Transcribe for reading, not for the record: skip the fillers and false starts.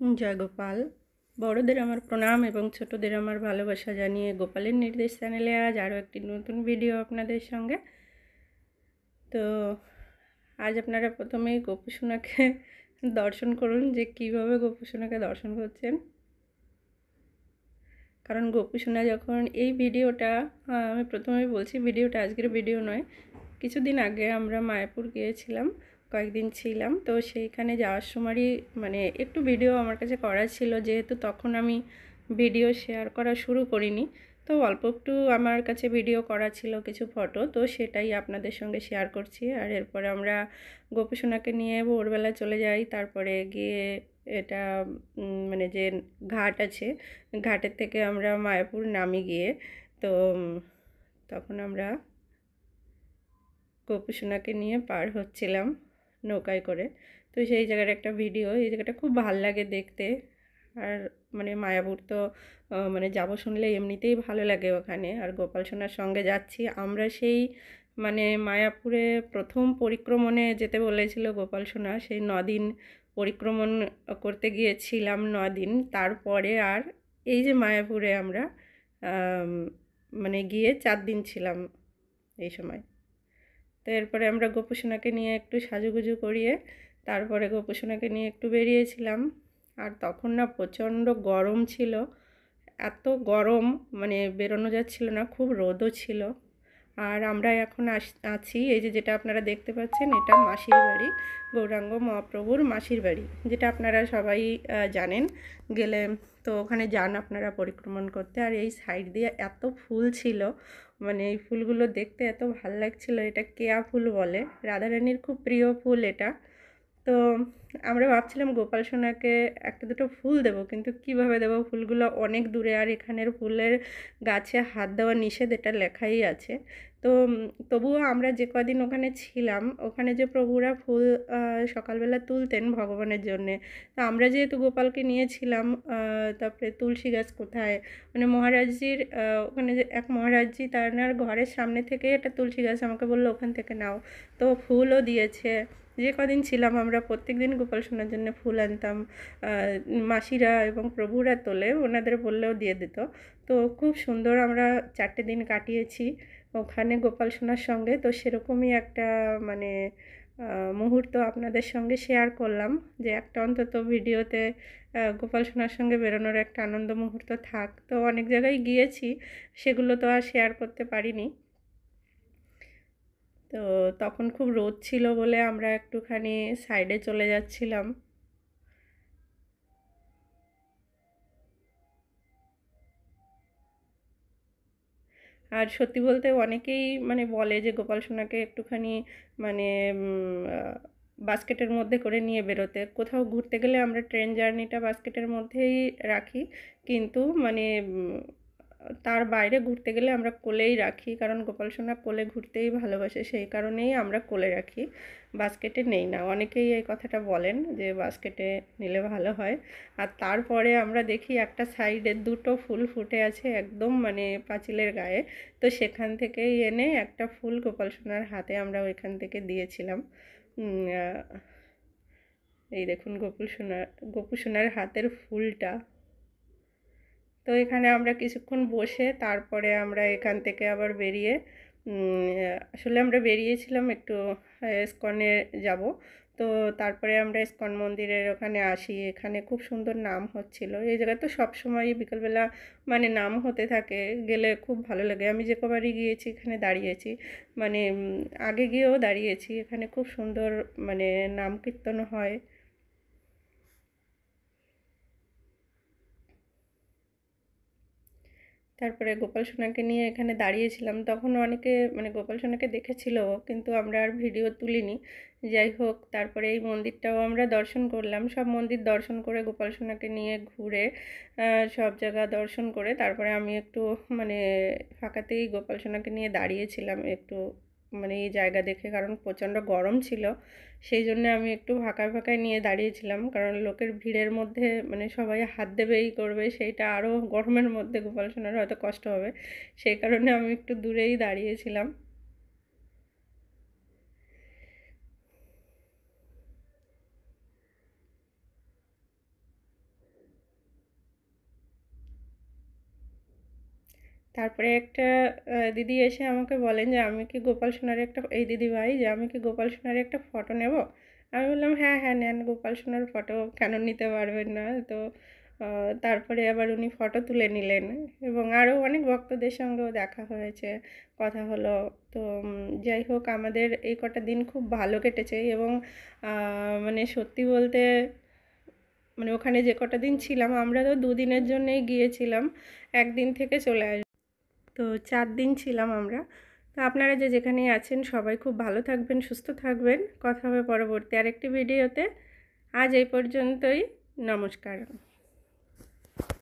জয় গোপাল। বড়দের আমার প্রণাম এবং ছোটদের আমার ভালোবাসা জানিয়ে গোপালের নির্দেশ চ্যানেলে আজ আরও একটি নতুন ভিডিও আপনাদের সঙ্গে। তো আজ আপনারা প্রথমেই গোপুসোনাকে দর্শন করুন যে কীভাবে গোপুসোনাকে দর্শন করছেন। কারণ গোপুসোনা যখন এই ভিডিওটা আমি প্রথমেই বলছি, ভিডিওটা আজকের ভিডিও নয়, কিছুদিন আগে আমরা মায়াপুর গিয়েছিলাম, কয়েকদিন ছিলাম। তো সেইখানে যাওয়ার সময়ই মানে একটু ভিডিও আমার কাছে করা ছিল, যেহেতু তখন আমি ভিডিও শেয়ার করা শুরু করিনি। তো অল্প একটু আমার কাছে ভিডিও করা ছিল, কিছু ফটো, তো সেটাই আপনাদের সঙ্গে শেয়ার করছি। আর এরপরে আমরা গোপুসোনাকে নিয়ে ভোরবেলা চলে যাই। তারপরে গিয়ে এটা মানে যে ঘাট আছে, ঘাটের থেকে আমরা মায়াপুর নামি গিয়ে তো তখন আমরা গোপুসোনাকে নিয়ে পার হচ্ছিলাম নৌকায় করে। তো সেই জায়গার একটা ভিডিও, এই জায়গাটা খুব ভাল লাগে দেখতে। আর মানে মায়াপুর তো মানে যাবো শুনলে এমনিতেই ভালো লাগে ওখানে। আর গোপাল সোনার সঙ্গে যাচ্ছি আমরা, সেই মানে মায়াপুরে প্রথম পরিক্রমণে যেতে বলেছিল গোপাল সোনা, সেই 9 দিন পরিক্রমণ করতে গিয়েছিলাম, 9 দিন। তারপরে আর এই যে মায়াপুরে আমরা মানে গিয়ে 4 দিন ছিলাম এই সময়। তো এরপরে আমরা গোপুসোনাকে নিয়ে একটু সাজুগুজু করিয়ে তারপরে গোপুসোনাকে নিয়ে একটু বেরিয়েছিলাম। আর তখন না প্রচণ্ড গরম ছিল, এত গরম মানে বেরোনো যাচ্ছিল না, খুব রোদও ছিল। আর আমরা এখন আছি এই যে যেটা আপনারা দেখতে পাচ্ছেন, এটা মাসির বাড়ি, গৌরাঙ্গ মহাপ্রভুর মাসির বাড়ি, যেটা আপনারা সবাই জানেন, গেলে তো ওখানে যান আপনারা পরিক্রমণ করতে। আর এই সাইড দিয়ে এত ফুল ছিল, মানে এই ফুলগুলো দেখতে এত ভাল লাগছিল। এটা কেয়া ফুল বলে, রাধারানীর খুব প্রিয় ফুল এটা। তো আমরা ভাবছিলাম গোপাল সোনাকে একটা দুটো ফুল দেব, কিন্তু কিভাবে দেব, ফুলগুলো অনেক দূরে, আর এখানের ফুলের গাছে হাত দেওয়া নিষেধ, এটা লেখাই আছে। তো তবুও আমরা যে কদিন ওখানে ছিলাম, ওখানে যে প্রভুরা ফুল সকালবেলা তুলতেন ভগবানের জন্যে, তো আমরা যেহেতু গোপালকে নিয়েছিলাম, তারপরে তুলসী গাছ কোথায়, মানে মহারাজজির ওখানে যে এক মহারাজজি, তার ঘরের সামনে থেকে একটা তুলসী গাছ আমাকে বললো ওখান থেকে নাও। তো ফুলও দিয়েছে। যে কদিন ছিলাম আমরা প্রত্যেক দিন গোপাল সোনার জন্য ফুল আনতাম, মাসিরা এবং প্রভুরা তোলে, ওনাদের বললেও দিয়ে দিত। তো খুব সুন্দর আমরা 4টে দিন কাটিয়েছি ওখানে গোপাল সোনার সঙ্গে। তো সেরকমই একটা মানে মুহূর্ত আপনাদের সঙ্গে শেয়ার করলাম, যে একটা অন্তত ভিডিওতে গোপাল সোনার সঙ্গে বেরোনোর একটা আনন্দ মুহূর্ত থাক। তো অনেক জায়গায় গিয়েছি, সেগুলো তো আর শেয়ার করতে পারিনি। তো তখন খুব রোদ ছিল বলে আমরা একটুখানি সাইডে চলে যাচ্ছিলাম। আর সত্যি বলতে অনেকেই মানে বলে যে গোপাল সোনাকে একটুখানি মানে বাস্কেটের মধ্যে করে নিয়ে বেরোতে। কোথাও ঘুরতে গেলে আমরা ট্রেন জার্নিটা বাস্কেটের মধ্যেই রাখি, কিন্তু মানে তার বাইরে ঘুরতে গেলে আমরা কোলেই রাখি, কারণ গোপাল সোনা কোলে ঘুরতেই ভালোবাসে, সেই কারণেই আমরা কোলে রাখি, বাস্কেটে নেই না। অনেকেই এই কথাটা বলেন যে বাস্কেটে নিলে ভালো হয়। আর তারপরে আমরা দেখি একটা সাইডে 2টো ফুল ফুটে আছে একদম মানে পাঁচিলের গায়ে। তো সেখান থেকেই এনে একটা ফুল গোপাল সোনার হাতে আমরা ওইখান থেকে দিয়েছিলাম। এই দেখুন গোপু সোনার হাতের ফুলটা। তো এখানে আমরা কিছুক্ষণ বসে তারপরে আমরা এখান থেকে আবার বেরিয়ে আসলে আমরা বেরিয়েছিলাম একটু ইস্কনে যাব। তো তারপরে আমরা ইস্কন মন্দিরের ওখানে আসি, এখানে খুব সুন্দর নাম হচ্ছিল। এই জায়গায় তো সবসময়ই বিকালবেলা মানে নাম হতে থাকে, গেলে খুব ভালো লাগে। আমি যে কবারই গিয়েছি এখানে দাঁড়িয়েছি, মানে আগে গিয়েও দাঁড়িয়েছি, এখানে খুব সুন্দর মানে নাম কীর্তন হয়। তারপরে গোপাল সোনাকে নিয়ে এখানে দাঁড়িয়েছিলাম, তখন অনেকে মানে গোপাল সোনাকে দেখেছিল, কিন্তু আমরা আর ভিডিও তুলিনি। যাই হোক, তারপরে এই মন্দিরটাও আমরা দর্শন করলাম। সব মন্দির দর্শন করে গোপাল সোনাকে নিয়ে ঘুরে সব জায়গা দর্শন করে তারপরে আমি একটু মানে ফাঁকাতেই গোপাল সোনাকে নিয়ে দাঁড়িয়েছিলাম একটু, মানে এই জায়গা দেখে, কারণ প্রচণ্ড গরম ছিল, সেই জন্য আমি একটু ফাঁকায় ফাঁকায় নিয়ে দাঁড়িয়েছিলাম। কারণ লোকের ভিড়ের মধ্যে মানে সবাই হাত দেবেই করবে, সেইটা আরও গরমের মধ্যে গোপাল সোনার হয়তো কষ্ট হবে, সেই কারণে আমি একটু দূরেই দাঁড়িয়েছিলাম। তারপরে একটা দিদি এসে আমাকে বলেন যে আমি কি গোপাল সোনার একটা, এই দিদিভাই, যে আমি কি গোপাল সোনার একটা ফটো নেব? আমি বললাম হ্যাঁ হ্যাঁ নেন, গোপাল সোনার ফটো কেন নিতে পারবেন না। তো তারপরে আবার উনি ফটো তুলে নিলেন এবং আরও অনেক ভক্তদের সঙ্গেও দেখা হয়েছে, কথা হলো। তো যাই হোক, আমাদের এই কটা দিন খুব ভালো কেটেছে এবং মানে সত্যি বলতে মানে ওখানে যে কটা দিন ছিলাম, আমরা তো 2 দিনের জন্যেই গিয়েছিলাম, একদিন থেকে চলে আসবো। তো 4 দিন ছিলাম আমরা। তো আপনারা যে যেখানেই আছেন সবাই খুব ভালো থাকবেন, সুস্থ থাকবেন। কথা হবে পরবর্তী আরেকটি ভিডিওতে। আজ এই পর্যন্তই। নমস্কার।